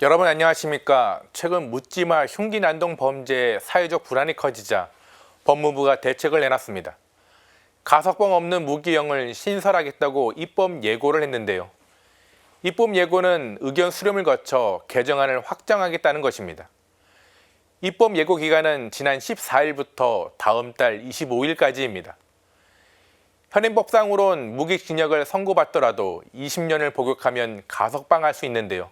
여러분 안녕하십니까? 최근 묻지마 흉기 난동 범죄의 사회적 불안이 커지자 법무부가 대책을 내놨습니다. 가석방 없는 무기형을 신설하겠다고 입법 예고를 했는데요. 입법 예고는 의견 수렴을 거쳐 개정안을 확정하겠다는 것입니다. 입법 예고 기간은 지난 14일부터 다음 달 25일까지입니다. 현행법상으론 무기징역을 선고받더라도 20년을 복역하면 가석방할 수 있는데요.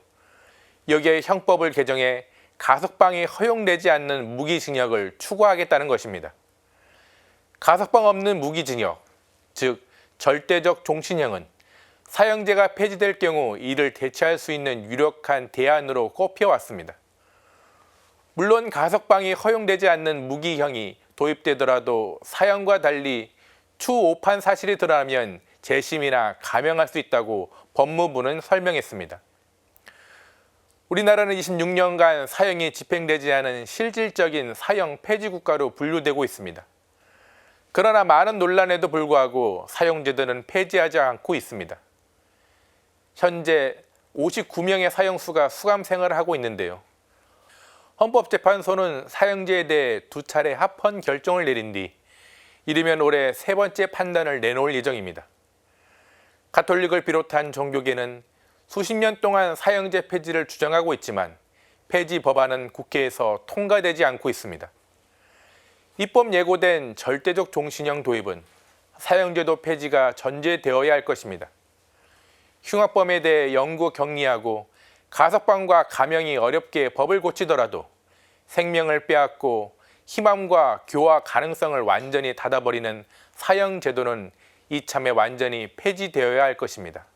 여기에 형법을 개정해 가석방이 허용되지 않는 무기징역을 추구하겠다는 것입니다. 가석방 없는 무기징역, 즉 절대적 종신형은 사형제가 폐지될 경우 이를 대체할 수 있는 유력한 대안으로 꼽혀왔습니다. 물론 가석방이 허용되지 않는 무기형이 도입되더라도 사형과 달리 추 5판 사실이 드러나면 재심이나 감형할 수 있다고 법무부는 설명했습니다. 우리나라는 26년간 사형이 집행되지 않은 실질적인 사형 폐지 국가로 분류되고 있습니다. 그러나 많은 논란에도 불구하고 사형제도는 폐지하지 않고 있습니다. 현재 59명의 사형수가 수감 생활을 하고 있는데요. 헌법재판소는 사형제에 대해 2차례 합헌 결정을 내린 뒤 이르면 올해 3번째 판단을 내놓을 예정입니다. 가톨릭을 비롯한 종교계는 수십 년 동안 사형제 폐지를 주장하고 있지만 폐지 법안은 국회에서 통과되지 않고 있습니다. 입법 예고된 절대적 종신형 도입은 사형제도 폐지가 전제되어야 할 것입니다. 흉악범에 대해 영구 격리하고 가석방과 감형이 어렵게 법을 고치더라도 생명을 빼앗고 희망과 교화 가능성을 완전히 닫아버리는 사형제도는 이참에 완전히 폐지되어야 할 것입니다.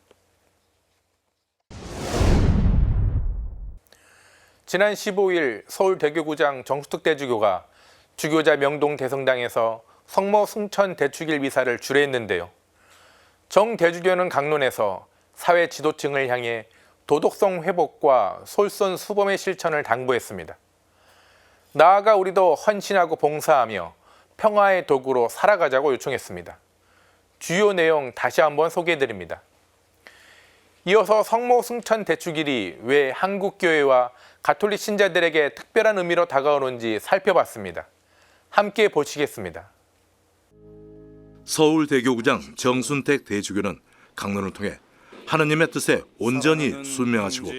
지난 15일 서울대교구장 정수특 대주교가 주교자 명동 대성당에서 성모 승천 대축일 미사를 주례했는데요. 정 대주교는 강론에서 사회 지도층을 향해 도덕성 회복과 솔선수범의 실천을 당부했습니다. 나아가 우리도 헌신하고 봉사하며 평화의 도구로 살아가자고 요청했습니다. 주요 내용 다시 한번 소개해드립니다. 이어서 성모 승천 대축일이 왜 한국교회와 가톨릭 신자들에게 특별한 의미로 다가오는지 살펴봤습니다. 함께 보시겠습니다. 서울대교구장 정순택 대주교는 강론을 통해 하느님의 뜻에 온전히 순명하시고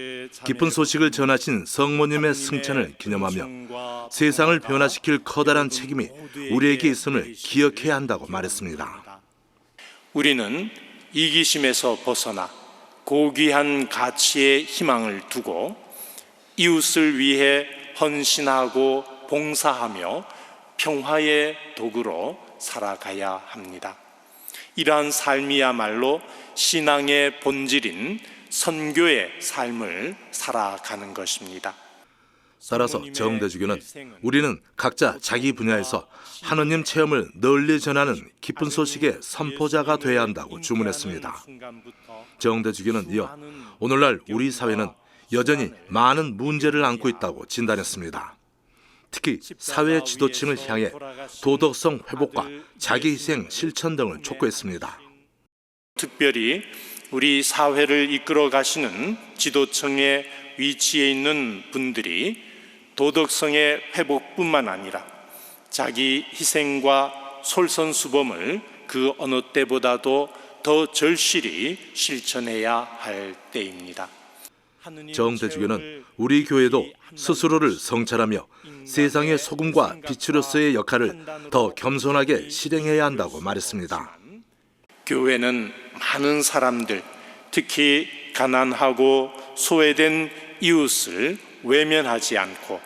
기쁜 소식을 전하신 성모님의 승천을 기념하며 세상을 변화시킬 커다란 책임이 우리에게 있음을 기억해야 한다고 말했습니다. 우리는 이기심에서 벗어나 고귀한 가치의 희망을 두고 이웃을 위해 헌신하고 봉사하며 평화의 도구로 살아가야 합니다. 이러한 삶이야말로 신앙의 본질인 선교의 삶을 살아가는 것입니다. 따라서 정대주교는 우리는 각자 자기 분야에서 하느님 체험을 널리 전하는 기쁜 소식의 선포자가 되어야 한다고 주문했습니다. 정대주교는 이어 오늘날 우리 사회는 여전히 많은 문제를 안고 있다고 진단했습니다. 특히 사회 지도층을 향해 도덕성 회복과 자기희생 실천 등을 촉구했습니다. 특별히 우리 사회를 이끌어 가시는 지도층의 위치에 있는 분들이 도덕성의 회복뿐만 아니라 자기 희생과 솔선수범을 그 어느 때보다도 더 절실히 실천해야 할 때입니다. 정대주교는 우리 교회도 스스로를 성찰하며 세상의 소금과 빛으로서의 역할을 더 겸손하게 실행해야 한다고 말했습니다. 교회는 많은 사람들, 특히 가난하고 소외된 이웃을 외면하지 않고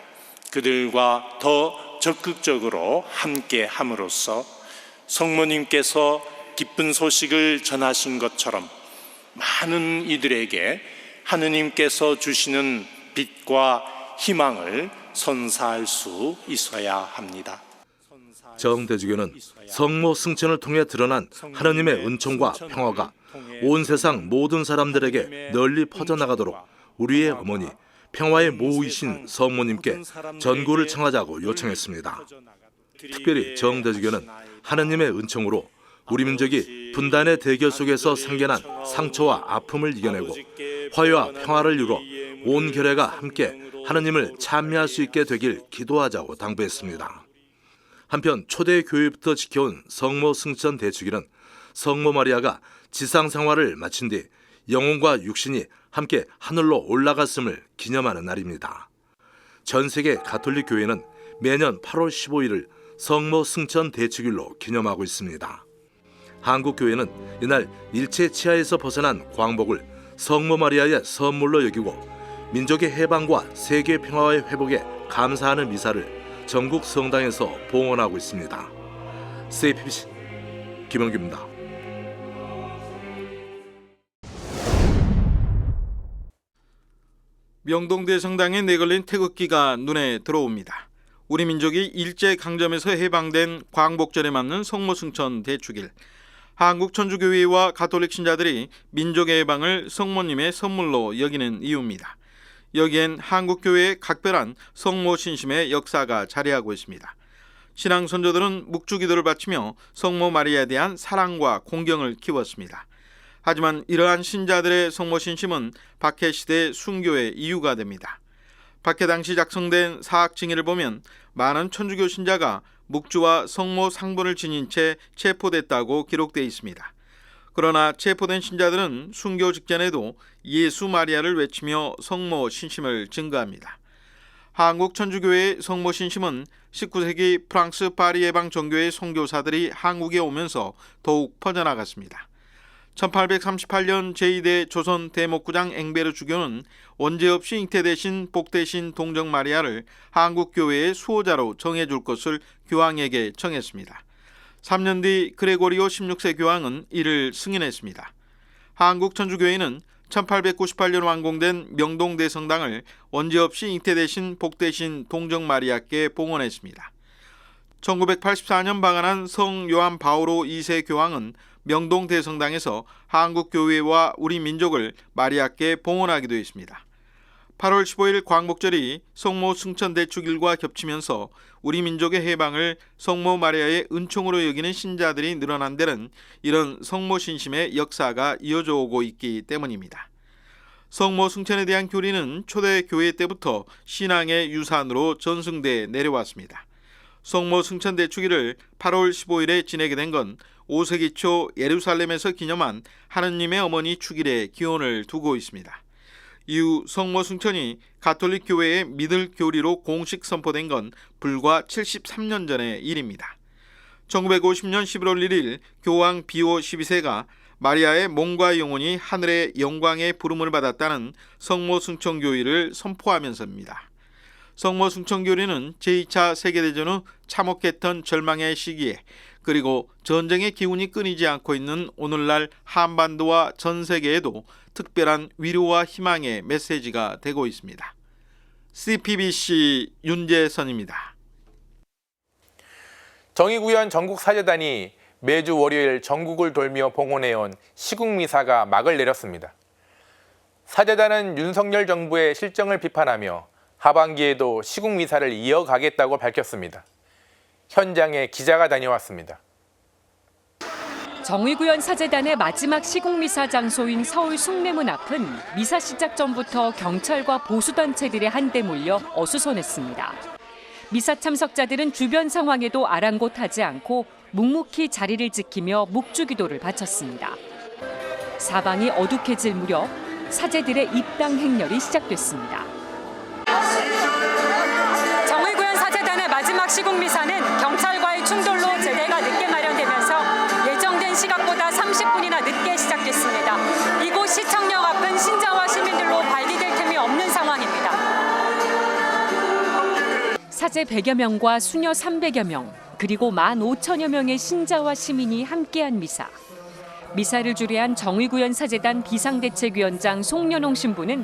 그들과 더 적극적으로 함께 함으로써 성모님께서 기쁜 소식을 전하신 것처럼 많은 이들에게 하느님께서 주시는 빛과 희망을 선사할 수 있어야 합니다. 정대주교는 성모 승천을 통해 드러난 하느님의 은총과 평화가 온 세상 모든 사람들에게 널리 퍼져나가도록 우리의 어머니, 평화의 모이신 성모님께 전구를 청하자고 요청했습니다. 특별히 정대주교는 하느님의 은총으로 우리 민족이 분단의 대결 속에서 생겨난 상처와 아픔을 이겨내고 화해와 평화를 이루어 온 교회가 함께 하느님을 찬미할 수 있게 되길 기도하자고 당부했습니다. 한편 초대 교회부터 지켜온 성모 승천 대축일은 성모 마리아가 지상 생활을 마친 뒤 영혼과 육신이 함께 하늘로 올라갔음을 기념하는 날입니다. 전 세계 가톨릭 교회는 매년 8월 15일을 성모 승천 대축일로 기념하고 있습니다. 한국 교회는 이날 일체 치하에서 벗어난 광복을 성모 마리아의 선물로 여기고 민족의 해방과 세계 평화의 회복에 감사하는 미사를 전국 성당에서 봉헌하고 있습니다. CPBC 김영규입니다. 명동대성당에 내걸린 태극기가 눈에 들어옵니다. 우리 민족이 일제강점에서 해방된 광복절에 맞는 성모승천 대축일, 한국천주교회와 가톨릭 신자들이 민족의 해방을 성모님의 선물로 여기는 이유입니다. 여기엔 한국교회의 각별한 성모 신심의 역사가 자리하고 있습니다. 신앙 선조들은 묵주기도를 바치며 성모 마리아에 대한 사랑과 공경을 키웠습니다. 하지만 이러한 신자들의 성모 신심은 박해 시대 순교의 이유가 됩니다. 박해 당시 작성된 사학징의를 보면 많은 천주교 신자가 묵주와 성모 상분을 지닌 채 체포됐다고 기록되어 있습니다. 그러나 체포된 신자들은 순교 직전에도 예수 마리아를 외치며 성모 신심을 증거합니다. 한국 천주교회의 성모 신심은 19세기 프랑스 파리 예방 종교의 선교사들이 한국에 오면서 더욱 퍼져나갔습니다. 1838년 제2대 조선 대목구장 앵베르 주교는 원죄 없이 잉태되신 복되신 동정 마리아를 한국 교회의 수호자로 정해줄 것을 교황에게 청했습니다. 3년 뒤 그레고리오 16세 교황은 이를 승인했습니다. 한국 천주교회는 1898년 완공된 명동대성당을 원죄 없이 잉태되신 복되신 동정 마리아께 봉헌했습니다. 1984년 방한한 성 요한 바오로 2세 교황은 명동대성당에서 한국교회와 우리 민족을 마리아께 봉헌하기도 했습니다. 8월 15일 광복절이 성모 승천 대축일과 겹치면서 우리 민족의 해방을 성모 마리아의 은총으로 여기는 신자들이 늘어난 데는 이런 성모 신심의 역사가 이어져 오고 있기 때문입니다. 성모 승천에 대한 교리는 초대 교회 때부터 신앙의 유산으로 전승돼 내려왔습니다. 성모 승천 대축일을 8월 15일에 지내게 된 건 5세기 초 예루살렘에서 기념한 하느님의 어머니 축일에 기원을 두고 있습니다. 이후 성모 승천이 가톨릭 교회의 믿을 교리로 공식 선포된 건 불과 73년 전의 일입니다. 1950년 11월 1일 교황 비오 12세가 마리아의 몸과 영혼이 하늘의 영광의 부름을 받았다는 성모 승천 교리를 선포하면서입니다. 성모 승천 교리는 제2차 세계대전 후 참혹했던 절망의 시기에 그리고 전쟁의 기운이 끊이지 않고 있는 오늘날 한반도와 전 세계에도 특별한 위로와 희망의 메시지가 되고 있습니다. CPBC 윤재선입니다. 정의구현 전국사제단이 매주 월요일 전국을 돌며 봉헌해온 시국미사가 막을 내렸습니다. 사제단은 윤석열 정부의 실정을 비판하며 하반기에도 시국미사를 이어가겠다고 밝혔습니다. 현장에 기자가 다녀왔습니다. 정의구현 사제단의 마지막 시국미사 장소인 서울 숭례문 앞은 미사 시작 전부터 경찰과 보수단체들의 한데 몰려 어수선했습니다. 미사 참석자들은 주변 상황에도 아랑곳하지 않고 묵묵히 자리를 지키며 묵주기도를 바쳤습니다. 사방이 어둑해질 무렵 사제들의 입당 행렬이 시작됐습니다. 정의구현 사제단의 마지막 시국미사는 경찰과의 충돌로 제대가 늦게 마련되면서 예정된 시각보다 30분이나 늦게 시작됐습니다. 이곳 시청역 앞은 신자와 시민들로 발디딜 틈이 없는 상황입니다. 사제 100여 명과 수녀 300여 명, 그리고 15,000여 명의 신자와 시민이 함께한 미사. 미사를 주례한 정의구현 사제단 비상대책위원장 송년홍 신부는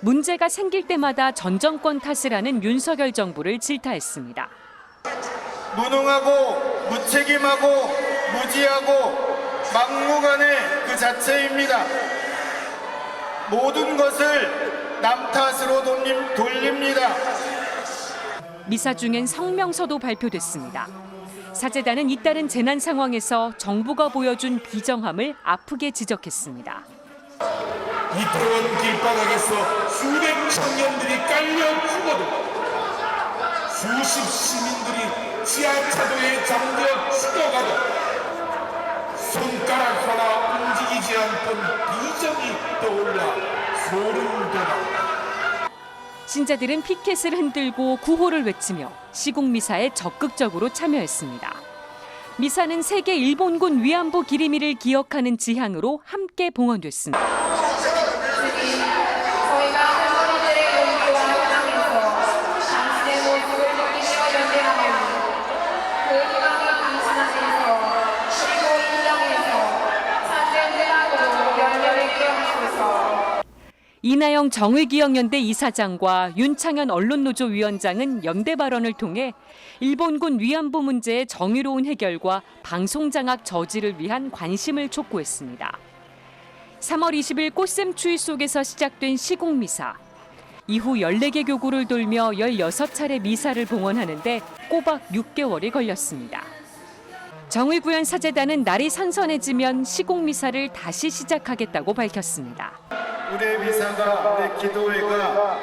문제가 생길 때마다 전 정권 탓을 하는 윤석열 정부를 질타했습니다. 무능하고 무책임하고 무지하고 막무가내 그 자체입니다. 모든 것을 남 탓으로 돌립니다. 미사 중엔 성명서도 발표됐습니다. 사제단은 잇따른 재난 상황에서 정부가 보여준 비정함을 아프게 지적했습니다. 이태원 길바닥에서 수백 청년들이 깔려 죽어도 수십 시민들이 지하차도에 잠겨 죽어가도 손가락 하나 움직이지 않던 비정이 떠올라 소름 돋아. 신자들은 피켓을 흔들고 구호를 외치며 시국미사에 적극적으로 참여했습니다. 미사는 세계 일본군 위안부 기리미를 기억하는 지향으로 함께 봉헌됐습니다. 이나영 정의기억연대 이사장과 윤창현 언론노조 위원장은 연대 발언을 통해 일본군 위안부 문제의 정의로운 해결과 방송장악 저지를 위한 관심을 촉구했습니다. 3월 20일 꽃샘 추위 속에서 시작된 시국미사. 이후 14개 교구를 돌며 16차례 미사를 봉헌하는데 꼬박 6개월이 걸렸습니다. 정의구현 사재단은 날이 선선해지면 시국미사를 다시 시작하겠다고 밝혔습니다. 우리의 미사가, 우리의 기도회가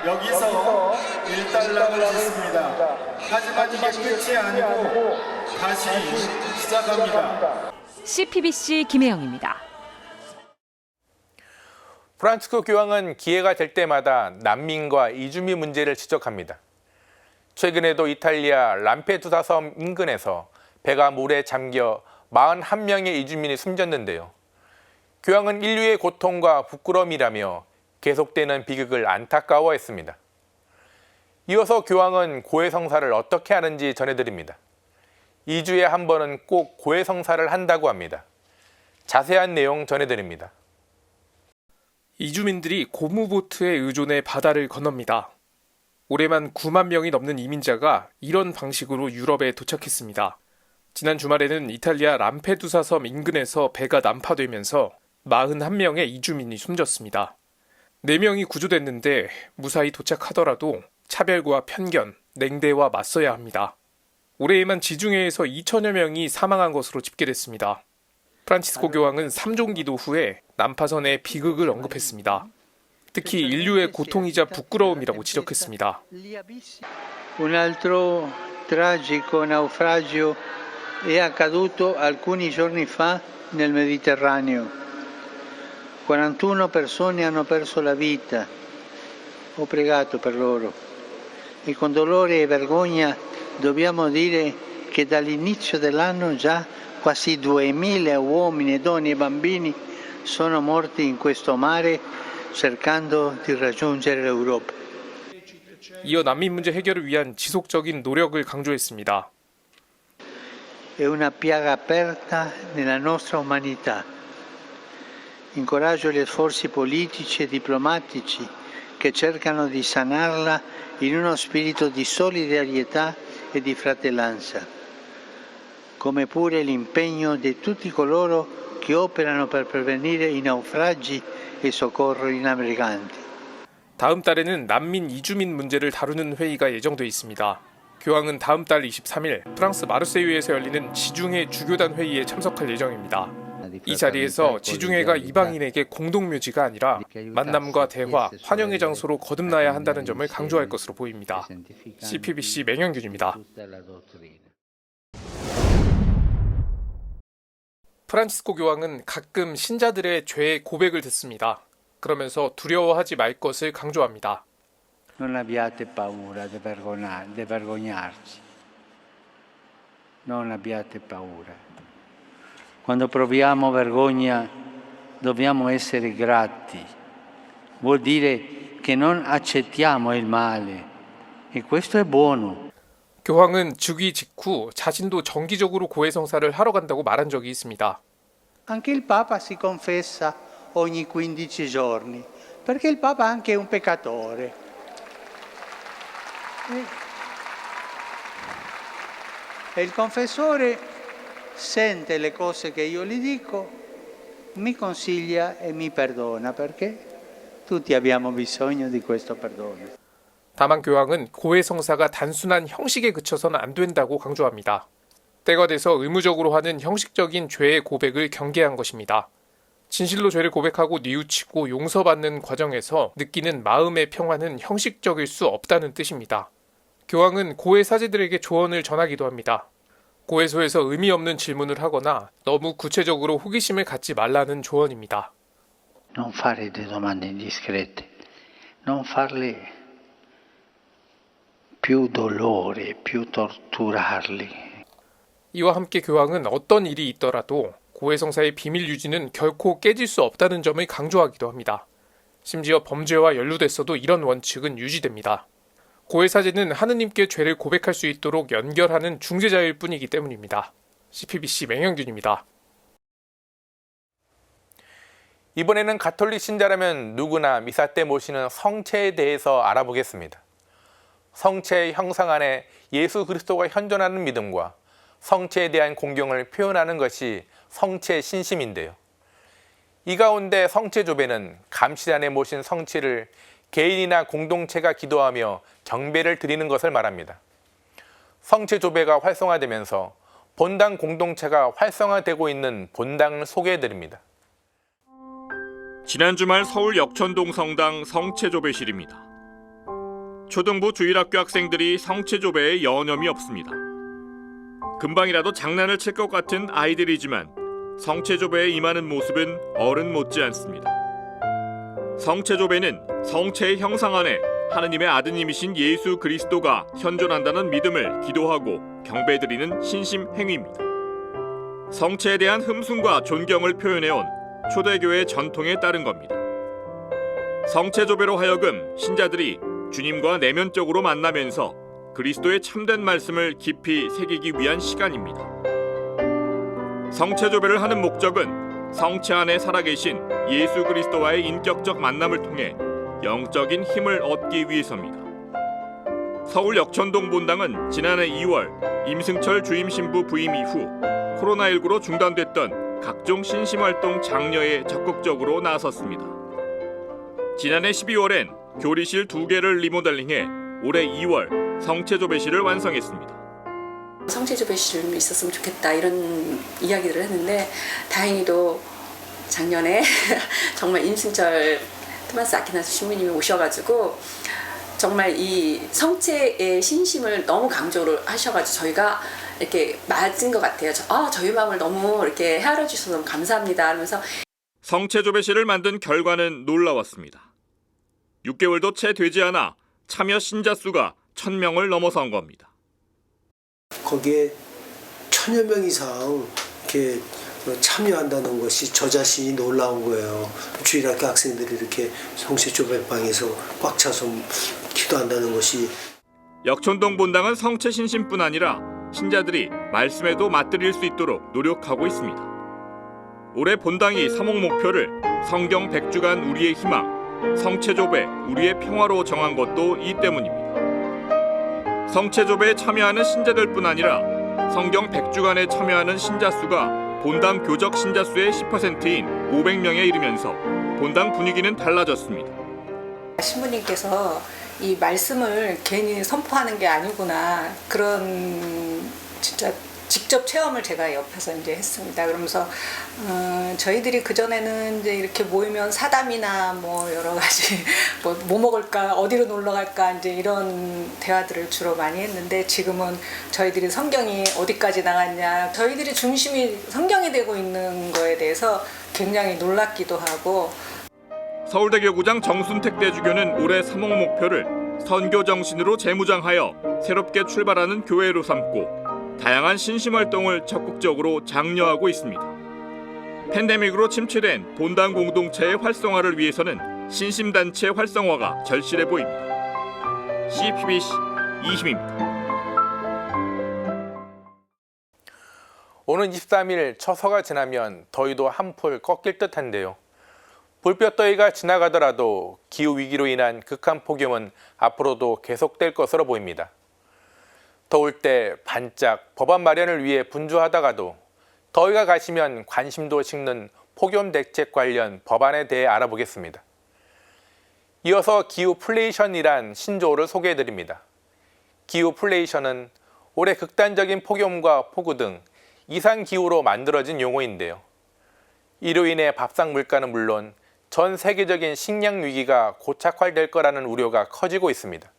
여기서 일단락을 짓습니다. 하지만 이게 끝이 아니고 다시 시작합니다. CPBC 김혜영입니다. 프란치스코 교황은 기회가 될 때마다 난민과 이주민 문제를 지적합니다. 최근에도 이탈리아 람페두사 섬 인근에서 배가 물에 잠겨 41명의 이주민이 숨졌는데요. 교황은 인류의 고통과 부끄러움이라며 계속되는 비극을 안타까워했습니다. 이어서 교황은 고해성사를 어떻게 하는지 전해드립니다. 2주에 한 번은 꼭 고해성사를 한다고 합니다. 자세한 내용 전해드립니다. 이주민들이 고무보트에 의존해 바다를 건넙니다. 올해만 9만 명이 넘는 이민자가 이런 방식으로 유럽에 도착했습니다. 지난 주말에는 이탈리아 람페두사 섬 인근에서 배가 난파되면서 41명의 이주민이 숨졌습니다. 4명이 구조됐는데 무사히 도착하더라도 차별과 편견, 냉대와 맞서야 합니다. 올해에만 지중해에서 2천여 명이 사망한 것으로 집계됐습니다. 프란치스코 교황은 3종 기도 후에 난파선의 비극을 언급했습니다. 특히 인류의 고통이자 부끄러움이라고 지적했습니다. Un altro tragico naufragio è accaduto alcuni giorni fa nel Mediterraneo. 41 persone hanno perso la vita. Ho pregato per loro e con dolore e vergogna dobbiamo dire che dall'inizio dell'anno già quasi 2000 uomini, donne e bambini sono morti in questo mare cercando di raggiungere l'Europa. 이어 난민 문제 해결을 위한 지속적인 노력을 강조했습니다. È una piaga aperta nella nostra umanità. Incoraggio gli sforzi politici e diplomatici che cercano di sanarla in uno spirito di solidarietà e di fratellanza, come pure l'impegno di tutti coloro che operano per prevenire i naufragi e soccorrere i naviganti. 다음 달에는 난민 이주민 문제를 다루는 회의가 예정돼 있습니다. 교황은 다음 달 23일 프랑스 마르세유에서 열리는 지중해 주교단 회의에 참석할 예정입니다. 이 자리에서 지중해가 이방인에게 공동묘지가 아니라 만남과 대화, 환영의 장소로 거듭나야 한다는 점을 강조할 것으로 보입니다. CPBC 맹영균입니다. 프란치스코 교황은 가끔 신자들의 죄의 고백을 듣습니다. 그러면서 두려워하지 말 것을 강조합니다. Non abbiate paura di vergognarci. Non abbiate paura. Quando proviamo vergogna dobbiamo essere grati. Vuol dire che non accettiamo il male. E questo è buono. 교황은 즉위 직후 자신도 정기적으로 고해성사를 하러 간다고 말한 적이 있습니다. Anche il Papa si confessa ogni 15 giorni, perché il Papa anche è un peccatore. E il confessore sente le cose che io gli dico, mi consiglia e mi perdona, perché tutti abbiamo bisogno di questo perdono. 다만 교황은 고해성사가 단순한 형식에 그쳐서는 안 된다고 강조합니다. 때가 돼서 의무적으로 하는 형식적인 죄의 고백을 경계한 것입니다. 진실로 죄를 고백하고 뉘우치고 용서받는 과정에서 느끼는 마음의 평화는 형식적일 수 없다는 뜻입니다. 교황은 고해 사제들에게 조언을 전하기도 합니다. 고해소에서 의미 없는 질문을 하거나 너무 구체적으로 호기심을 갖지 말라는 조언입니다. Non fare delle domande indiscrete, non farle più dolore, più torturarli. 이와 함께 교황은 어떤 일이 있더라도 고해성사의 비밀 유지는 결코 깨질 수 없다는 점을 강조하기도 합니다. 심지어 범죄와 연루됐어도 이런 원칙은 유지됩니다. 고해사제는 하느님께 죄를 고백할 수 있도록 연결하는 중재자일 뿐이기 때문입니다. CPBC 맹영준입니다. 이번에는 가톨릭 신자라면 누구나 미사 때 모시는 성체에 대해서 알아보겠습니다. 성체의 형상 안에 예수 그리스도가 현존하는 믿음과 성체에 대한 공경을 표현하는 것이 성체 신심인데요. 이 가운데 성체조배는 감시단에 모신 성체를 개인이나 공동체가 기도하며 경배를 드리는 것을 말합니다. 성체조배가 활성화되면서 본당 공동체가 활성화되고 있는 본당을 소개해드립니다. 지난 주말 서울 역천동 성당 성체조배실입니다. 초등부 주일학교 학생들이 성체조배에 여념이 없습니다. 금방이라도 장난을 칠 것 같은 아이들이지만 성체조배에 임하는 모습은 어른 못지 않습니다. 성체조배는 성체의 형상 안에 하느님의 아드님이신 예수 그리스도가 현존한다는 믿음을 기도하고 경배드리는 신심 행위입니다. 성체에 대한 흠숭과 존경을 표현해온 초대교회 전통에 따른 겁니다. 성체조배로 하여금 신자들이 주님과 내면적으로 만나면서 그리스도의 참된 말씀을 깊이 새기기 위한 시간입니다. 성체조배를 하는 목적은 성체 안에 살아계신 예수 그리스도와의 인격적 만남을 통해 영적인 힘을 얻기 위해서입니다. 서울 역천동 본당은 지난해 2월 임승철 주임 신부 부임 이후 코로나19로 중단됐던 각종 신심활동 장려에 적극적으로 나섰습니다. 지난해 12월엔 교리실 2개를 리모델링해 올해 2월 성체조배실을 완성했습니다. 성체조배실 있었으면 좋겠다 이런 이야기를 했는데 다행히도 작년에 정말 임승철 토마스 아퀴나스 신부님이 오셔가지고 정말 이 성체의 신심을 너무 강조를 하셔가지고 저희가 이렇게 맞은 것 같아요. 저희 마음을 너무 이렇게 헤아려 주셔서 너무 감사합니다 하면서 성체조배실을 만든 결과는 놀라웠습니다. 6개월도 채 되지 않아 참여 신자 수가 1000명을 넘어선 겁니다. 거기에 1000여 명 이상 이렇게 참여한다는 것이 저 자신이 놀라운 거예요. 주일학교 학생들이 이렇게 성체조배방에서 꽉 차서 기도한다는 것이. 역천동 본당은 성체 신심뿐 아니라 신자들이 말씀에도 맞들일 수 있도록 노력하고 있습니다. 올해 본당이 사목 목표를 성경 100주간 우리의 희망, 성체조배 우리의 평화로 정한 것도 이 때문입니다. 성체조배에 참여하는 신자들뿐 아니라 성경 100주간에 참여하는 신자 수가 본당 교적 신자 수의 10%인 500명에 이르면서 본당 분위기는 달라졌습니다. 신부님께서 이 말씀을 괜히 선포하는 게 아니구나 그런 진짜 직접 체험을 제가 옆에서 이제 했습니다. 그러면서 저희들이 그 전에는 이제 이렇게 모이면 사담이나 뭐 여러 가지 뭐 먹을까 어디로 놀러 갈까 이제 이런 대화들을 주로 많이 했는데 지금은 저희들이 성경이 어디까지 나갔냐 저희들이 중심이 성경이 되고 있는 거에 대해서 굉장히 놀랍기도 하고. 서울대 교구장 정순택 대주교는 올해 사목 목표를 선교 정신으로 재무장하여 새롭게 출발하는 교회로 삼고 다양한 신심활동을 적극적으로 장려하고 있습니다. 팬데믹으로 침체된 본당 공동체의 활성화를 위해서는 신심단체 활성화가 절실해 보입니다. CPBC 이희입니다. 오는 23일 처서가 지나면 더위도 한풀 꺾일 듯한데요. 불볕더위가 지나가더라도 기후위기로 인한 극한 폭염은 앞으로도 계속될 것으로 보입니다. 더울 때 반짝 법안 마련을 위해 분주하다가도 더위가 가시면 관심도 식는 폭염 대책 관련 법안에 대해 알아보겠습니다. 이어서 기후플레이션이란 신조어를 소개해드립니다. 기후플레이션은 올해 극단적인 폭염과 폭우 등 이상기후로 만들어진 용어인데요. 이로 인해 밥상 물가는 물론 전 세계적인 식량 위기가 고착화될 거라는 우려가 커지고 있습니다.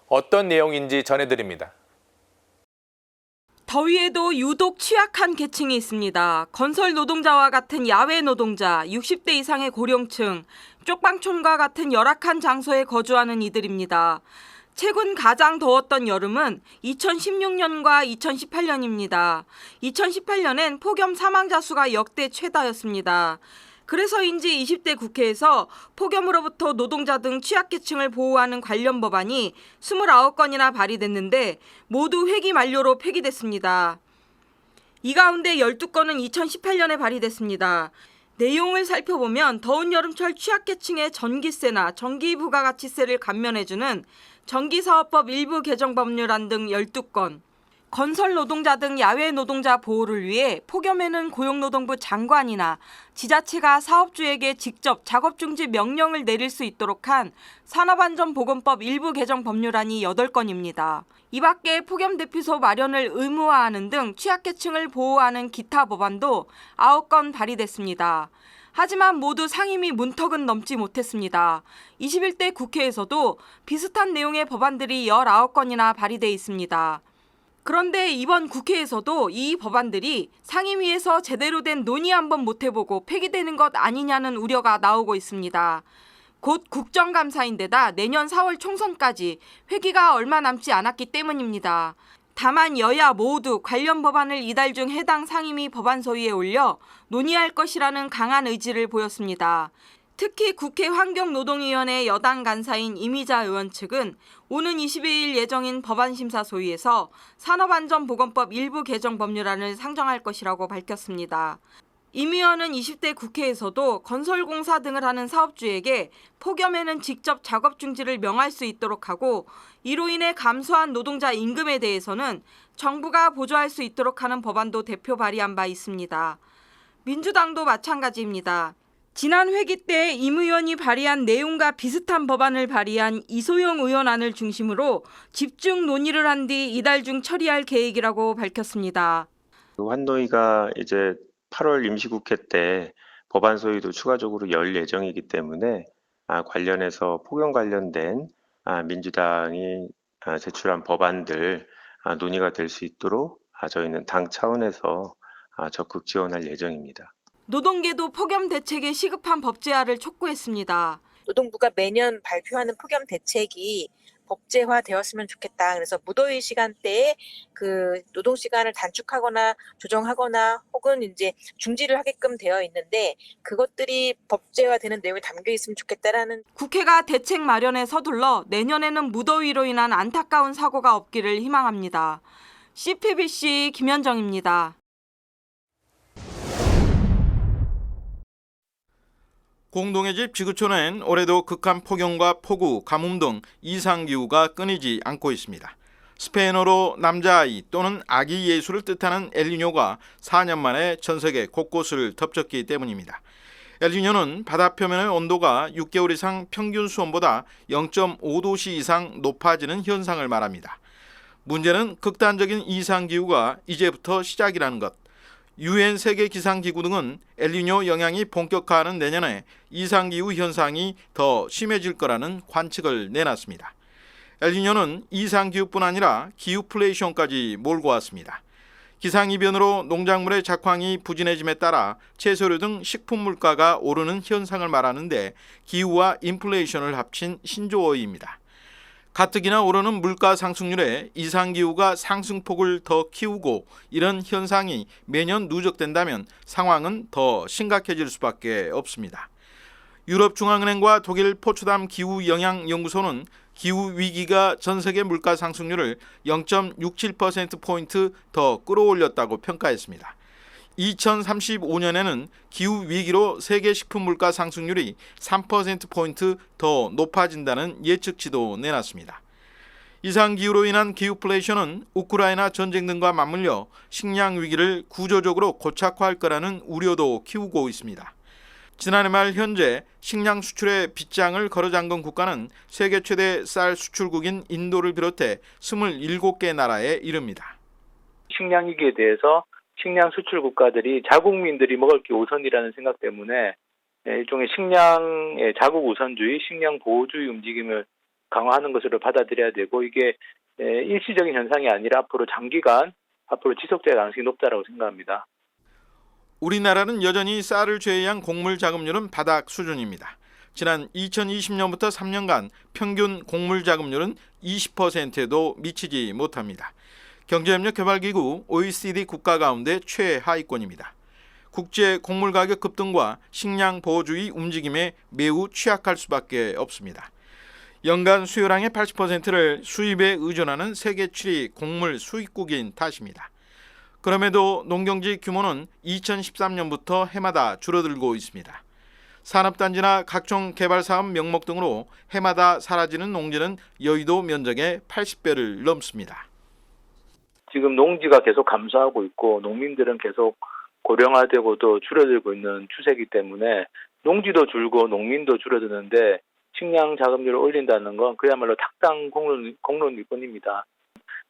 어떤 내용인지 전해드립니다. 더위에도 유독 취약한 계층이 있습니다. 건설 노동자와 같은 야외 노동자, 60대 이상의 고령층, 쪽방촌과 같은 열악한 장소에 거주하는 이들입니다. 최근 가장 더웠던 여름은 2016년과 2018년입니다. 2018년엔 폭염 사망자 수가 역대 최다였습니다. 그래서인지 20대 국회에서 폭염으로부터 노동자 등 취약계층을 보호하는 관련 법안이 29건이나 발의됐는데 모두 회기 만료로 폐기됐습니다. 이 가운데 12건은 2018년에 발의됐습니다. 내용을 살펴보면 더운 여름철 취약계층의 전기세나 전기부가가치세를 감면해주는 전기사업법 일부 개정 법률안 등 12건, 건설 노동자 등 야외 노동자 보호를 위해 폭염에는 고용노동부 장관이나 지자체가 사업주에게 직접 작업 중지 명령을 내릴 수 있도록 한 산업안전보건법 일부 개정 법률안이 8건입니다. 이 밖에 폭염 대피소 마련을 의무화하는 등 취약계층을 보호하는 기타 법안도 9건 발의됐습니다. 하지만 모두 상임위 문턱은 넘지 못했습니다. 21대 국회에서도 비슷한 내용의 법안들이 19건이나 발의돼 있습니다. 그런데 이번 국회에서도 이 법안들이 상임위에서 제대로 된 논의 한번 못 해보고 폐기되는 것 아니냐는 우려가 나오고 있습니다. 곧 국정감사인데다 내년 4월 총선까지 회기가 얼마 남지 않았기 때문입니다. 다만 여야 모두 관련 법안을 이달 중 해당 상임위 법안소위에 올려 논의할 것이라는 강한 의지를 보였습니다. 특히 국회 환경노동위원회 여당 간사인 이미자 의원 측은 오는 22일 예정인 법안심사소위에서 산업안전보건법 일부 개정 법률안을 상정할 것이라고 밝혔습니다. 임 의원은 20대 국회에서도 건설공사 등을 하는 사업주에게 폭염에는 직접 작업 중지를 명할 수 있도록 하고 이로 인해 감소한 노동자 임금에 대해서는 정부가 보조할 수 있도록 하는 법안도 대표 발의한 바 있습니다. 민주당도 마찬가지입니다. 지난 회기 때 임 의원이 발의한 내용과 비슷한 법안을 발의한 이소영 의원안을 중심으로 집중 논의를 한 뒤 이달 중 처리할 계획이라고 밝혔습니다. 환노위가 이제 8월 임시국회 때 법안 소위도 추가적으로 열 예정이기 때문에 관련해서 폭염 관련된 민주당이 제출한 법안들 논의가 될 수 있도록 저희는 당 차원에서 적극 지원할 예정입니다. 노동계도 폭염 대책에 시급한 법제화를 촉구했습니다. 노동부가 매년 발표하는 폭염 대책이 법제화되었으면 좋겠다. 그래서 무더위 시간대에 그 노동 시간을 단축하거나 조정하거나 혹은 이제 중지를 하게끔 되어 있는데 그것들이 법제화되는 내용이 담겨 있으면 좋겠다라는. 국회가 대책 마련에 서둘러 내년에는 무더위로 인한 안타까운 사고가 없기를 희망합니다. CPBC 김현정입니다. 공동의 집 지구촌엔 올해도 극한 폭염과 폭우, 가뭄 등 이상기후가 끊이지 않고 있습니다. 스페인어로 남자아이 또는 아기 예수를 뜻하는 엘니뇨가 4년 만에 전 세계 곳곳을 덮쳤기 때문입니다. 엘니뇨는 바다 표면의 온도가 6개월 이상 평균 수온보다 0.5도씨 이상 높아지는 현상을 말합니다. 문제는 극단적인 이상기후가 이제부터 시작이라는 것. UN 세계기상기구 등은 엘니뇨 영향이 본격화하는 내년에 이상기후 현상이 더 심해질 거라는 관측을 내놨습니다. 엘니뇨는 이상기후뿐 아니라 기후플레이션까지 몰고 왔습니다. 기상이변으로 농작물의 작황이 부진해짐에 따라 채소류 등 식품 물가가 오르는 현상을 말하는데 기후와 인플레이션을 합친 신조어입니다. 가뜩이나 오르는 물가 상승률에 이상기후가 상승폭을 더 키우고 이런 현상이 매년 누적된다면 상황은 더 심각해질 수밖에 없습니다. 유럽중앙은행과 독일 포츠담 기후영향연구소는 기후위기가 전 세계 물가 상승률을 0.67%포인트 더 끌어올렸다고 평가했습니다. 2035년에는 기후위기로 세계 식품 물가 상승률이 3%포인트 더 높아진다는 예측치도 내놨습니다. 이상기후로 인한 기후플레이션은 우크라이나 전쟁 등과 맞물려 식량 위기를 구조적으로 고착화할 거라는 우려도 키우고 있습니다. 지난해 말 현재 식량 수출의 빗장을 걸어잠근 국가는 세계 최대 쌀 수출국인 인도를 비롯해 27개 나라에 이릅니다. 식량 위기에 대해서 식량 수출 국가들이 자국민들이 먹을 게 우선이라는 생각 때문에 일종의 식량의 자국 우선주의, 식량 보호주의 움직임을 강화하는 것으로 받아들여야 되고 이게 일시적인 현상이 아니라 앞으로 장기간 앞으로 지속될 가능성이 높다라고 생각합니다. 우리나라는 여전히 쌀을 제외한 곡물 자급률은 바닥 수준입니다. 지난 2020년부터 3년간 평균 곡물 자급률은 20%에도 미치지 못합니다. 경제협력개발기구 OECD 국가 가운데 최하위권입니다. 국제 곡물 가격 급등과 식량 보호주의 움직임에 매우 취약할 수밖에 없습니다. 연간 수요량의 80%를 수입에 의존하는 세계 7위 곡물 수입국인 탓입니다. 그럼에도 농경지 규모는 2013년부터 해마다 줄어들고 있습니다. 산업단지나 각종 개발사업 명목 등으로 해마다 사라지는 농지는 여의도 면적의 80배를 넘습니다. 지금 농지가 계속 감소하고 있고 농민들은 계속 고령화되고 또 줄어들고 있는 추세이기 때문에 농지도 줄고 농민도 줄어드는데 식량 자급률을 올린다는 건 그야말로 탁당 공론일 뿐입니다.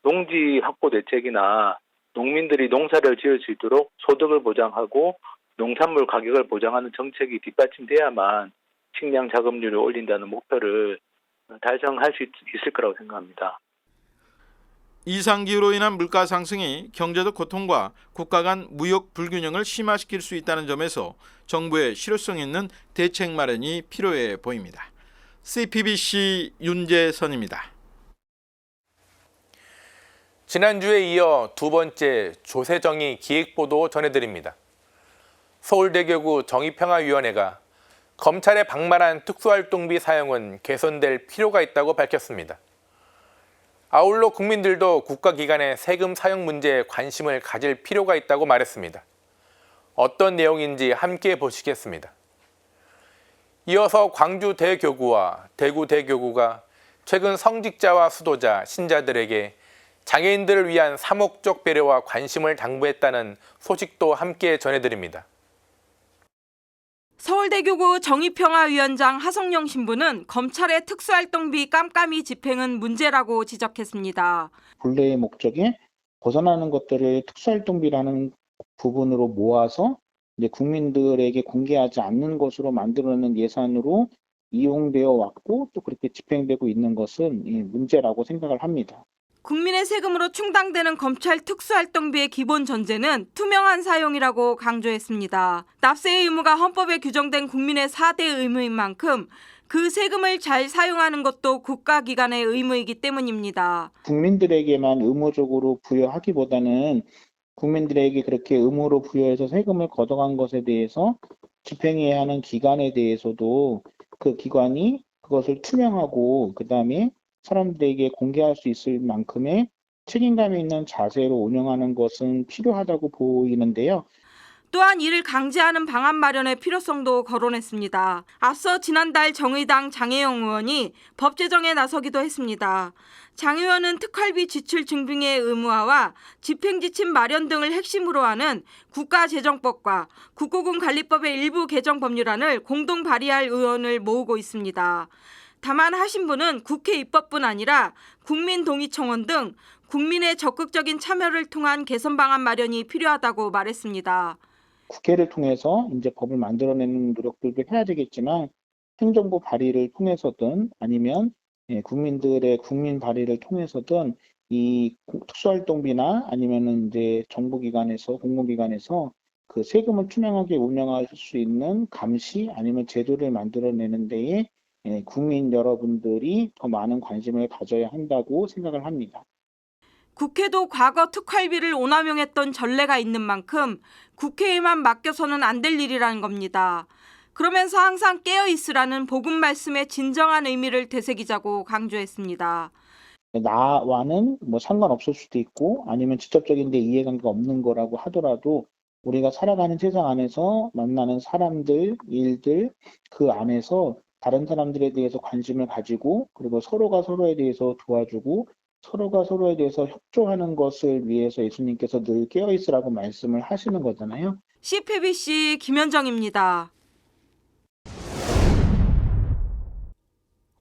농지 확보 대책이나 농민들이 농사를 지을 수 있도록 소득을 보장하고 농산물 가격을 보장하는 정책이 뒷받침돼야만 식량 자급률을 올린다는 목표를 달성할 수 있을 거라고 생각합니다. 이상기후로 인한 물가 상승이 경제적 고통과 국가 간 무역 불균형을 심화시킬 수 있다는 점에서 정부의 실효성 있는 대책 마련이 필요해 보입니다. CPBC 윤재선입니다. 지난주에 이어 두 번째 조세정의 기획보도 전해드립니다. 서울대교구 정의평화위원회가 검찰의 방만한 특수활동비 사용은 개선될 필요가 있다고 밝혔습니다. 아울러 국민들도 국가기관의 세금 사용 문제에 관심을 가질 필요가 있다고 말했습니다. 어떤 내용인지 함께 보시겠습니다. 이어서 광주대교구와 대구대교구가 최근 성직자와 수도자, 신자들에게 장애인들을 위한 사목적 배려와 관심을 당부했다는 소식도 함께 전해드립니다. 서울대교구 정의평화위원장 하성영 신부는 검찰의 특수활동비 깜깜이 집행은 문제라고 지적했습니다. 본래의 목적에 벗어나는 것들을 특수활동비라는 부분으로 모아서 이제 국민들에게 공개하지 않는 것으로 만들어낸 예산으로 이용되어 왔고 또 그렇게 집행되고 있는 것은 문제라고 생각을 합니다. 국민의 세금으로 충당되는 검찰 특수활동비의 기본 전제는 투명한 사용이라고 강조했습니다. 납세의 의무가 헌법에 규정된 국민의 4대 의무인 만큼 그 세금을 잘 사용하는 것도 국가기관의 의무이기 때문입니다. 국민들에게만 의무적으로 부여하기보다는 국민들에게 그렇게 의무로 부여해서 세금을 걷어간 것에 대해서 집행해야 하는 기관에 대해서도 그 기관이 그것을 투명하고 그다음에 사람들에게 공개할 수 있을 만큼의 책임감 있는 자세로 운영하는 것은 필요하다고 보이는데요. 또한 이를 강제하는 방안 마련의 필요성도 거론했습니다. 앞서 지난달 정의당 장혜영 의원이 법 제정에 나서기도 했습니다. 장 의원은 특활비 지출 증빙의 의무화와 집행지침 마련 등을 핵심으로 하는 국가재정법과 국고금관리법의 일부 개정 법률안을 공동 발의할 의원을 모으고 있습니다. 다만 하 신부는 국회 입법뿐 아니라 국민동의청원 등 국민의 적극적인 참여를 통한 개선 방안 마련이 필요하다고 말했습니다. 국회를 통해서 이제 법을 만들어내는 노력들도 해야 되겠지만 행정부 발의를 통해서든 아니면 국민들의 국민 발의를 통해서든 이 특수활동비나 아니면은 이제 정부기관에서 공공기관에서 그 세금을 투명하게 운영할 수 있는 감시 아니면 제도를 만들어내는 데에 국민 여러분들이 더 많은 관심을 가져야 한다고 생각을 합니다. 국회도 과거 특활비를 오남용했던 전례가 있는 만큼 국회에만 맡겨서는 안 될 일이라는 겁니다. 그러면서 항상 깨어있으라는 복음 말씀의 진정한 의미를 되새기자고 강조했습니다. 나와는 뭐 상관없을 수도 있고 아니면 직접적인 데 이해관계가 없는 거라고 하더라도 우리가 살아가는 세상 안에서 만나는 사람들, 일들 그 안에서 다른 사람들에 대해서 관심을 가지고 그리고 서로가 서로에 대해서 도와주고 서로가 서로에 대해서 협조하는 것을 위해서 예수님께서 늘 깨어있으라고 말씀을 하시는 거잖아요. CPBC 김현정입니다.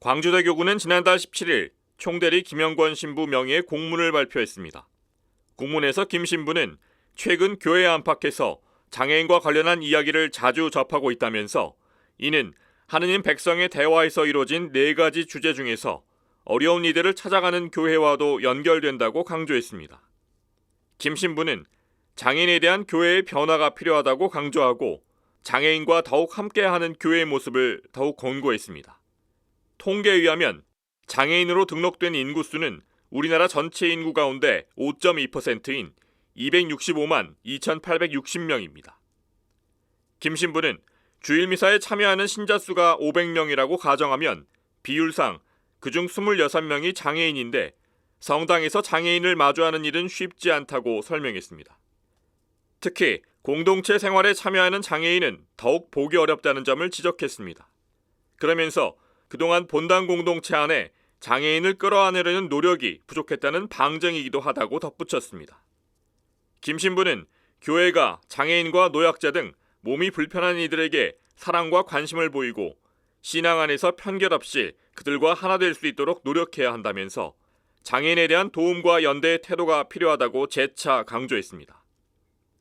광주대교구는 지난달 17일 총대리 김영권 신부 명의의 공문을 발표했습니다. 공문에서 김 신부는 최근 교회 안팎에서 장애인과 관련한 이야기를 자주 접하고 있다면서 이는 하느님 백성의 대화에서 이루어진 4가지 주제 중에서 어려운 이들을 찾아가는 교회와도 연결된다고 강조했습니다. 김 신부는 장애인에 대한 교회의 변화가 필요하다고 강조하고 장애인과 더욱 함께하는 교회의 모습을 더욱 권고했습니다. 통계에 의하면 장애인으로 등록된 인구수는 우리나라 전체 인구 가운데 5.2%인 265만 2,860명입니다. 김 신부는 주일 미사에 참여하는 신자 수가 500명이라고 가정하면 비율상 그중 26명이 장애인인데 성당에서 장애인을 마주하는 일은 쉽지 않다고 설명했습니다. 특히 공동체 생활에 참여하는 장애인은 더욱 보기 어렵다는 점을 지적했습니다. 그러면서 그동안 본당 공동체 안에 장애인을 끌어안으려는 노력이 부족했다는 방증이기도 하다고 덧붙였습니다. 김 신부는 교회가 장애인과 노약자 등 몸이 불편한 이들에게 사랑과 관심을 보이고 신앙 안에서 편견 없이 그들과 하나 될 수 있도록 노력해야 한다면서 장애인에 대한 도움과 연대의 태도가 필요하다고 재차 강조했습니다.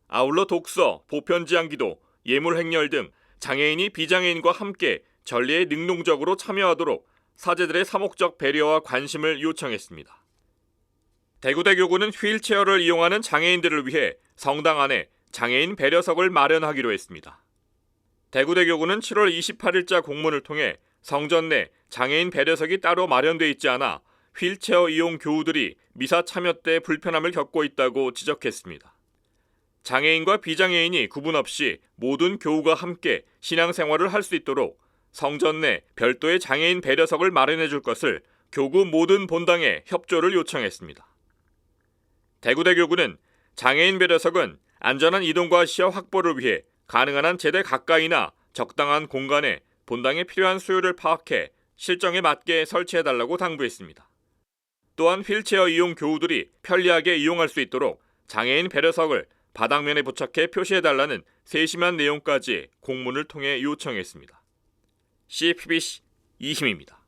아울러 독서, 보편지향기도, 예물행렬 등 장애인이 비장애인과 함께 전리에 능동적으로 참여하도록 사제들의 사목적 배려와 관심을 요청했습니다. 대구대교구는 휠체어를 이용하는 장애인들을 위해 성당 안에 장애인 배려석을 마련하기로 했습니다. 대구대교구는 7월 28일자 공문을 통해 성전 내 장애인 배려석이 따로 마련돼 있지 않아 휠체어 이용 교우들이 미사 참여 때 불편함을 겪고 있다고 지적했습니다. 장애인과 비장애인이 구분 없이 모든 교우가 함께 신앙생활을 할 수 있도록 성전 내 별도의 장애인 배려석을 마련해 줄 것을 교구 모든 본당에 협조를 요청했습니다. 대구대교구는 장애인 배려석은 안전한 이동과 시야 확보를 위해 가능한 한 제대 가까이나 적당한 공간에 본당에 필요한 수요를 파악해 실정에 맞게 설치해달라고 당부했습니다. 또한 휠체어 이용 교우들이 편리하게 이용할 수 있도록 장애인 배려석을 바닥면에 부착해 표시해달라는 세심한 내용까지 공문을 통해 요청했습니다. CPBC 이힘입니다.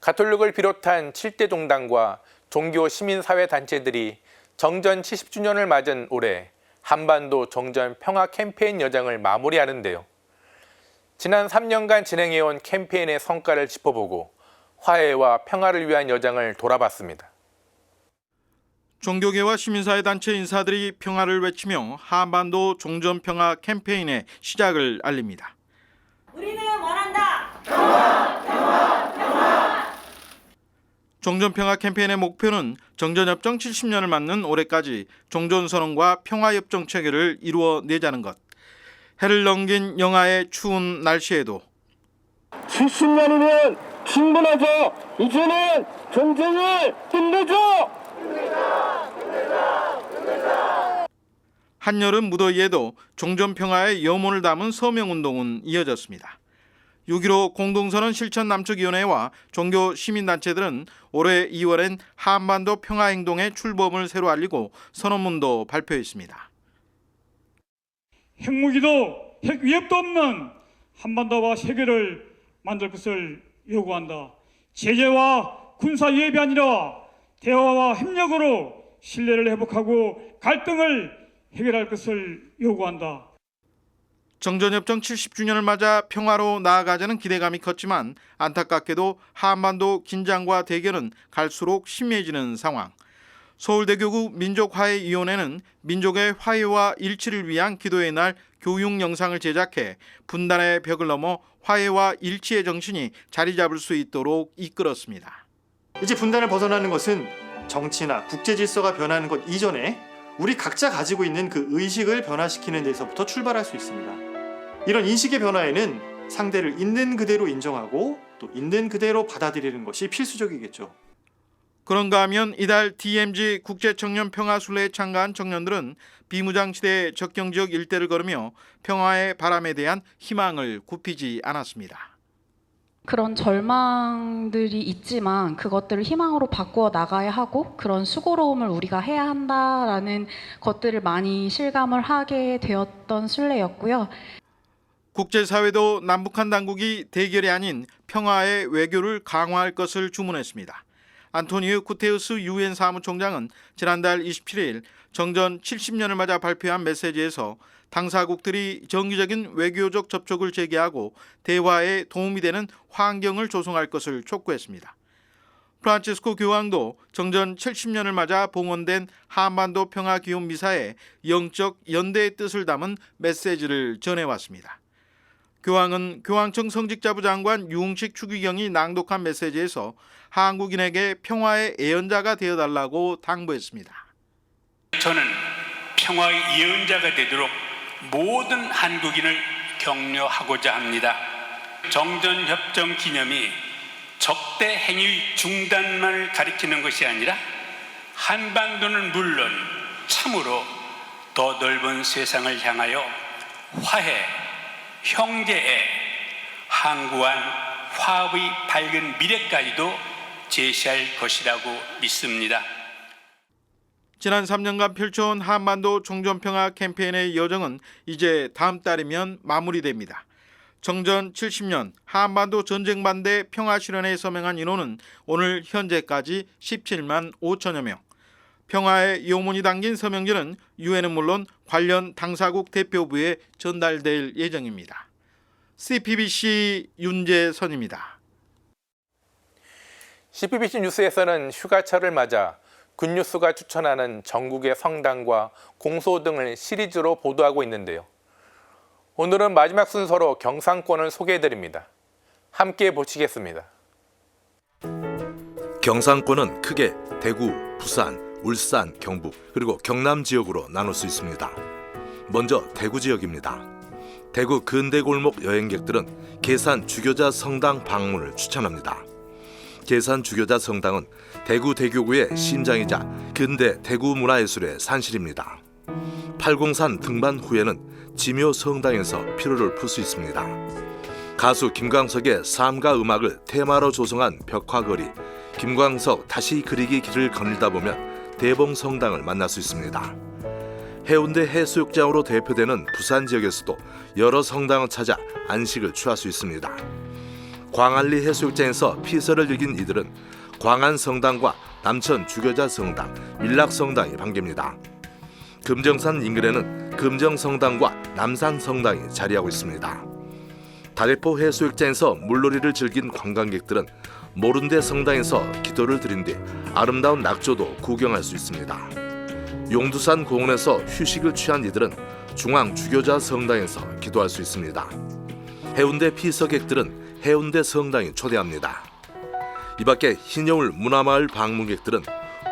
가톨릭을 비롯한 7대 종단과 종교 시민사회단체들이 정전 70주년을 맞은 올해 한반도 정전 평화 캠페인 여정을 마무리하는데요. 지난 3년간 진행해온 캠페인의 성과를 짚어보고 화해와 평화를 위한 여정을 돌아봤습니다. 종교계와 시민사회단체 인사들이 평화를 외치며 한반도 종전평화 캠페인의 시작을 알립니다. 우리는 원한다. 종전평화 캠페인의 목표는 정전협정 70년을 맞는 올해까지 종전선언과 평화협정 체결을 이루어내자는 것. 해를 넘긴 영하의 추운 날씨에도 70년이면 충분하죠. 이제는 전쟁을 끝내죠. 한여름 무더위에도 종전평화의 염원을 담은 서명운동은 이어졌습니다. 6.15 공동선언 실천 남측위원회와 종교 시민단체들은 올해 2월엔 한반도 평화행동의 출범을 새로 알리고 선언문도 발표했습니다. 핵무기도 핵 위협도 없는 한반도와 세계를 만들 것을 요구한다. 제재와 군사 위협이 아니라 대화와 협력으로 신뢰를 회복하고 갈등을 해결할 것을 요구한다. 정전협정 70주년을 맞아 평화로 나아가자는 기대감이 컸지만 안타깝게도 한반도 긴장과 대결은 갈수록 심해지는 상황. 서울대교구 민족화해위원회는 민족의 화해와 일치를 위한 기도의 날 교육 영상을 제작해 분단의 벽을 넘어 화해와 일치의 정신이 자리 잡을 수 있도록 이끌었습니다. 이제 분단을 벗어나는 것은 정치나 국제 질서가 변하는 것 이전에 우리 각자 가지고 있는 그 의식을 변화시키는 데서부터 출발할 수 있습니다. 이런 인식의 변화에는 상대를 있는 그대로 인정하고 또 있는 그대로 받아들이는 것이 필수적이겠죠. 그런가 하면 이달 DMZ 국제청년평화순례에 참가한 청년들은 비무장지대 접경지역 일대를 걸으며 평화의 바람에 대한 희망을 굽히지 않았습니다. 그런 절망들이 있지만 그것들을 희망으로 바꾸어 나가야 하고 그런 수고로움을 우리가 해야 한다라는 것들을 많이 실감을 하게 되었던 순례였고요. 국제사회도 남북한 당국이 대결이 아닌 평화의 외교를 강화할 것을 주문했습니다. 안토니오 구테우스 유엔 사무총장은 지난달 27일 정전 70년을 맞아 발표한 메시지에서 당사국들이 정기적인 외교적 접촉을 재개하고 대화에 도움이 되는 환경을 조성할 것을 촉구했습니다. 프란치스코 교황도 정전 70년을 맞아 봉헌된 한반도 평화기원 미사에 영적 연대의 뜻을 담은 메시지를 전해왔습니다. 교황은 교황청 성직자부 장관 유흥식 추기경이 낭독한 메시지에서 한국인에게 평화의 예언자가 되어달라고 당부했습니다. 저는 평화의 예언자가 되도록 모든 한국인을 격려하고자 합니다. 정전협정 기념이 적대 행위 중단만을 가리키는 것이 아니라 한반도는 물론 참으로 더 넓은 세상을 향하여 화해, 형제애, 항구한 화합의 밝은 미래까지도 제시할 것이라고 믿습니다. 지난 3년간 펼쳐온 한반도 종전평화 캠페인의 여정은 이제 다음 달이면 마무리됩니다. 정전 70년 한반도 전쟁 반대 평화 실현에 서명한 인원은 오늘 현재까지 17만 5천여 명. 평화의 요문이 담긴 서명지는 유엔은 물론 관련 당사국 대표부에 전달될 예정입니다. CPBC 윤재선입니다. CPBC 뉴스에서는 휴가철을 맞아 굿뉴스가 추천하는 전국의 성당과 공소 등을 시리즈로 보도하고 있는데요. 오늘은 마지막 순서로 경상권을 소개해드립니다. 함께 보시겠습니다. 경상권은 크게 대구, 부산, 울산, 경북 그리고 경남 지역으로 나눌 수 있습니다. 먼저 대구 지역입니다. 대구 근대골목 여행객들은 계산 주교자 성당 방문을 추천합니다. 계산 주교자 성당은 대구 대교구의 심장이자 근대 대구 문화예술의 산실입니다. 팔공산 등반 후에는 지묘 성당에서 피로를 풀 수 있습니다. 가수 김광석의 삶과 음악을 테마로 조성한 벽화거리 김광석 다시 그리기 길을 거닐다 보면 대봉성당을 만날 수 있습니다. 해운대 해수욕장으로 대표되는 부산 지역에서도 여러 성당을 찾아 안식을 취할 수 있습니다. 광안리 해수욕장에서 피서를 이긴 이들은 광안성당과 남천 주교자 성당, 밀락성당이 반깁니다. 금정산 인근에는 금정성당과 남산성당이 자리하고 있습니다. 다대포 해수욕장에서 물놀이를 즐긴 관광객들은 모른대 성당에서 기도를 드린 뒤 아름다운 낙조도 구경할 수 있습니다. 용두산 공원에서 휴식을 취한 이들은 중앙 주교자 성당에서 기도할 수 있습니다. 해운대 피서객들은 해운대 성당이 초대합니다. 이밖에 흰여울 문화마을 방문객들은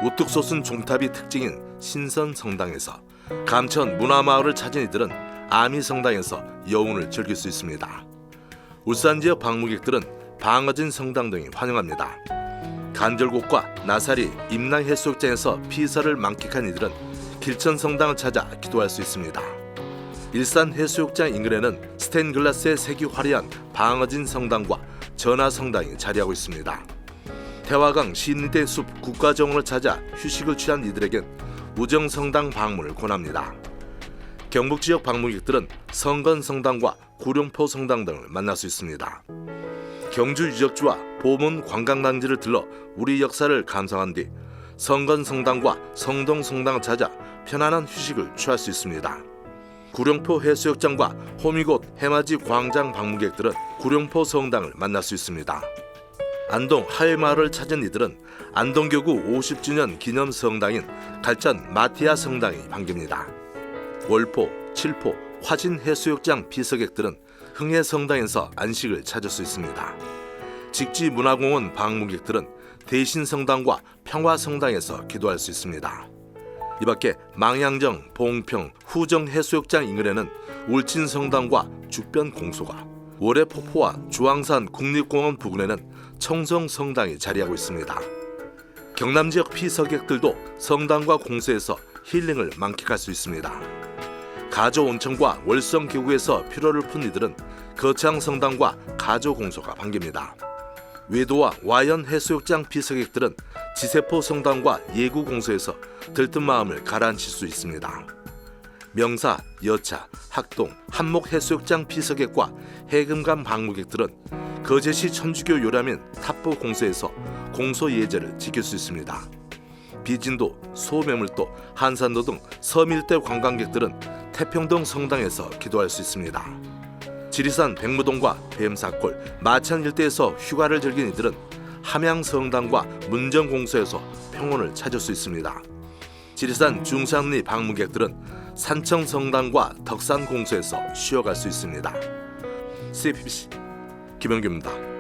우뚝 솟은 종탑이 특징인 신선성당에서, 감천 문화마을을 찾은 이들은 아미성당에서 여운을 즐길 수 있습니다. 울산 지역 방문객들은 방어진 성당 등이 환영합니다. 간절곶과 나사리, 임랑해수욕장에서 피서를 만끽한 이들은 길천성당을 찾아 기도할 수 있습니다. 일산 해수욕장 인근에는 스테인글라스의 색이 화려한 방어진 성당과 전하성당이 자리하고 있습니다. 태화강 신리대 숲 국가정원을 찾아 휴식을 취한 이들에겐 우정성당 방문을 권합니다. 경북 지역 방문객들은 성건성당과 구룡포성당 등을 만날 수 있습니다. 경주 유적지와 보문 관광단지를 들러 우리 역사를 감상한 뒤 성건성당과 성동성당을 찾아 편안한 휴식을 취할 수 있습니다. 구룡포 해수욕장과 호미곶 해맞이 광장 방문객들은 구룡포 성당을 만날 수 있습니다. 안동 하회마을을 찾은 이들은 안동교구 50주년 기념 성당인 갈천 마티아 성당이 반깁니다. 월포, 칠포, 화진 해수욕장 피서객들은 흥해 성당에서 안식을 찾을 수 있습니다. 직지 문화공원 방문객들은 대신성당과 평화성당에서 기도할 수 있습니다. 이밖에 망향정, 봉평, 후정 해수욕장 인근에는 울진성당과 죽변공소가, 월해폭포와 주황산 국립공원 부근에는 청성성당이 자리하고 있습니다. 경남 지역 피서객들도 성당과 공소에서 힐링을 만끽할 수 있습니다. 가조 온천과 월성 계곡에서 피로를 푼 이들은 거창성당과 가조 공소가 반깁니다. 외도와 와연 해수욕장 피서객들은 지세포 성당과 예구 공소에서 들뜬 마음을 가라앉힐 수 있습니다. 명사, 여차, 학동, 한목 해수욕장 피서객과 해금강 방문객들은 거제시 천주교 요람인 탑보 공소에서 공소예제를 지킬 수 있습니다. 비진도, 소매물도, 한산도 등 섬 일대 관광객들은 태평동 성당에서 기도할 수 있습니다. 지리산 백무동과 뱀사골, 마천 일대에서 휴가를 즐긴 이들은 함양성당과 문정공소에서 평온을 찾을 수 있습니다. 지리산 중산리 방문객들은 산청성당과 덕산공소에서 쉬어갈 수 있습니다. CPBC 김영규입니다.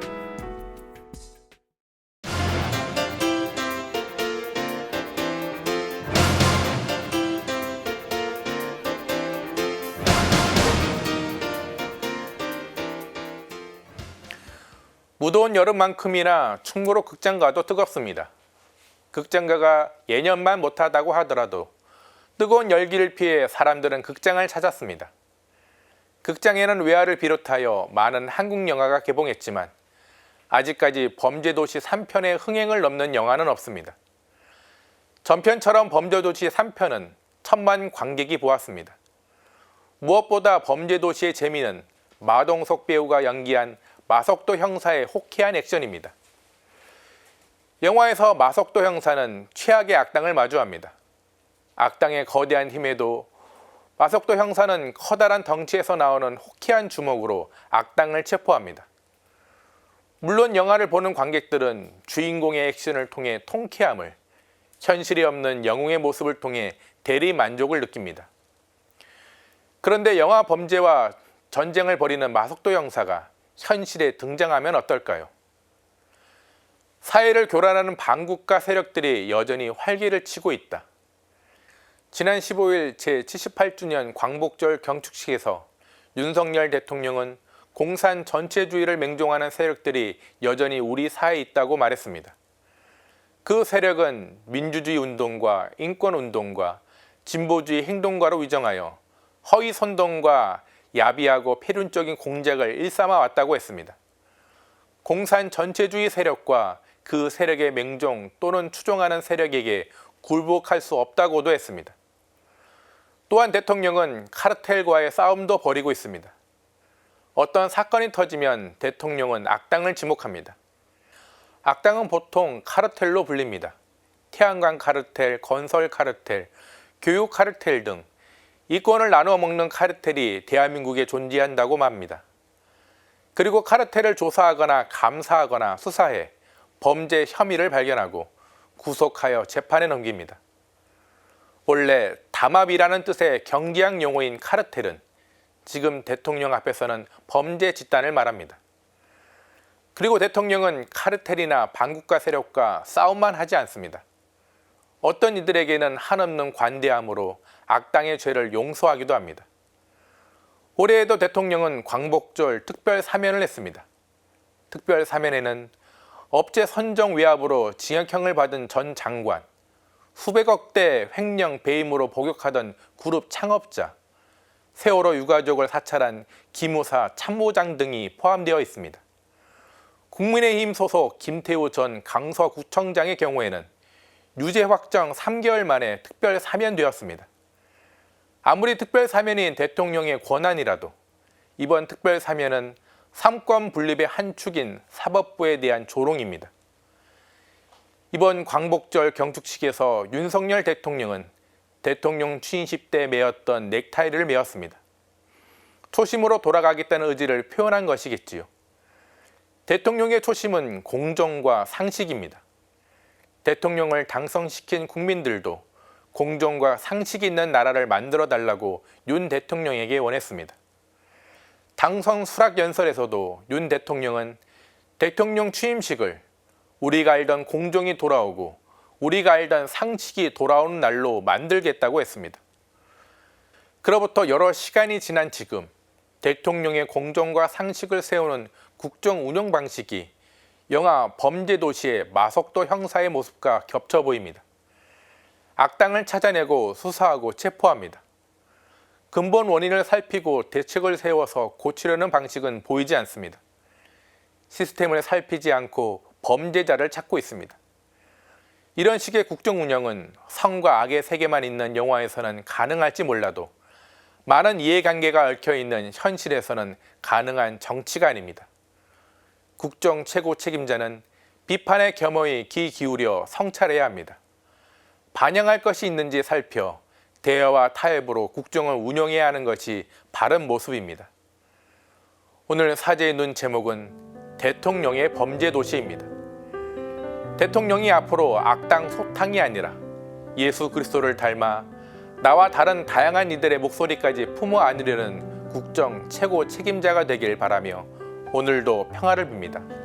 무더운 여름만큼이나 충무로 극장가도 뜨겁습니다. 극장가가 예년만 못하다고 하더라도 뜨거운 열기를 피해 사람들은 극장을 찾았습니다. 극장에는 외화를 비롯하여 많은 한국 영화가 개봉했지만 아직까지 범죄도시 3편의 흥행을 넘는 영화는 없습니다. 전편처럼 범죄도시 3편은 1000만 관객이 보았습니다. 무엇보다 범죄도시의 재미는 마동석 배우가 연기한 마석도 형사의 호쾌한 액션입니다. 영화에서 마석도 형사는 최악의 악당을 마주합니다. 악당의 거대한 힘에도 마석도 형사는 커다란 덩치에서 나오는 호쾌한 주먹으로 악당을 체포합니다. 물론 영화를 보는 관객들은 주인공의 액션을 통해 통쾌함을, 현실이 없는 영웅의 모습을 통해 대리 만족을 느낍니다. 그런데 영화 범죄와 전쟁을 벌이는 마석도 형사가 현실에 등장하면 어떨까요? 사회를 교란하는 반국가 세력들이 여전히 활기를 치고 있다. 지난 15일 제78주년 광복절 경축식에서 윤석열 대통령은 공산 전체주의를 맹종하는 세력들이 여전히 우리 사회에 있다고 말했습니다. 그 세력은 민주주의 운동과 인권 운동과 진보주의 행동가로 위정하여 허위 선동과 야비하고 폐륜적인 공작을 일삼아 왔다고 했습니다. 공산 전체주의 세력과 그 세력의 맹종 또는 추종하는 세력에게 굴복할 수 없다고도 했습니다. 또한 대통령은 카르텔과의 싸움도 벌이고 있습니다. 어떤 사건이 터지면 대통령은 악당을 지목합니다. 악당은 보통 카르텔로 불립니다. 태양광 카르텔, 건설 카르텔, 교육 카르텔 등 이권을 나누어 먹는 카르텔이 대한민국에 존재한다고 맙니다. 그리고 카르텔을 조사하거나 감사하거나 수사해 범죄 혐의를 발견하고 구속하여 재판에 넘깁니다. 원래 담합이라는 뜻의 경기학 용어인 카르텔은 지금 대통령 앞에서는 범죄 집단을 말합니다. 그리고 대통령은 카르텔이나 반국가 세력과 싸움만 하지 않습니다. 어떤 이들에게는 한없는 관대함으로 악당의 죄를 용서하기도 합니다. 올해에도 대통령은 광복절 특별 사면을 했습니다. 특별 사면에는 업체 선정 외압으로 징역형을 받은 전 장관, 수백억대 횡령 배임으로 복역하던 그룹 창업자, 세월호 유가족을 사찰한 기무사 참모장 등이 포함되어 있습니다. 국민의힘 소속 김태우 전 강서구청장의 경우에는 유죄 확정 3개월 만에 특별 사면되었습니다. 아무리 특별 사면인 대통령의 권한이라도 이번 특별 사면은 삼권 분립의 한 축인 사법부에 대한 조롱입니다. 이번 광복절 경축식에서 윤석열 대통령은 대통령 취임식 때 매었던 넥타이를 매었습니다. 초심으로 돌아가겠다는 의지를 표현한 것이겠지요. 대통령의 초심은 공정과 상식입니다. 대통령을 당선시킨 국민들도 공정과 상식이 있는 나라를 만들어 달라고 윤 대통령에게 원했습니다. 당선 수락 연설에서도 윤 대통령은 대통령 취임식을 우리가 알던 공정이 돌아오고 우리가 알던 상식이 돌아오는 날로 만들겠다고 했습니다. 그로부터 여러 시간이 지난 지금 대통령의 공정과 상식을 세우는 국정 운영 방식이 영화 범죄도시의 마석도 형사의 모습과 겹쳐 보입니다. 악당을 찾아내고 수사하고 체포합니다. 근본 원인을 살피고 대책을 세워서 고치려는 방식은 보이지 않습니다. 시스템을 살피지 않고 범죄자를 찾고 있습니다. 이런 식의 국정 운영은 성과 악의 세계만 있는 영화에서는 가능할지 몰라도 많은 이해관계가 얽혀있는 현실에서는 가능한 정치가 아닙니다. 국정 최고 책임자는 비판에 겸허히 귀 기울여 성찰해야 합니다. 반영할 것이 있는지 살펴 대화와 타협으로 국정을 운영해야 하는 것이 바른 모습입니다. 오늘 사제의 눈 제목은 대통령의 범죄 도시입니다. 대통령이 앞으로 악당 소탕이 아니라 예수 그리스도를 닮아 나와 다른 다양한 이들의 목소리까지 품어 안으려는 국정 최고 책임자가 되길 바라며 오늘도 평화를 빕니다.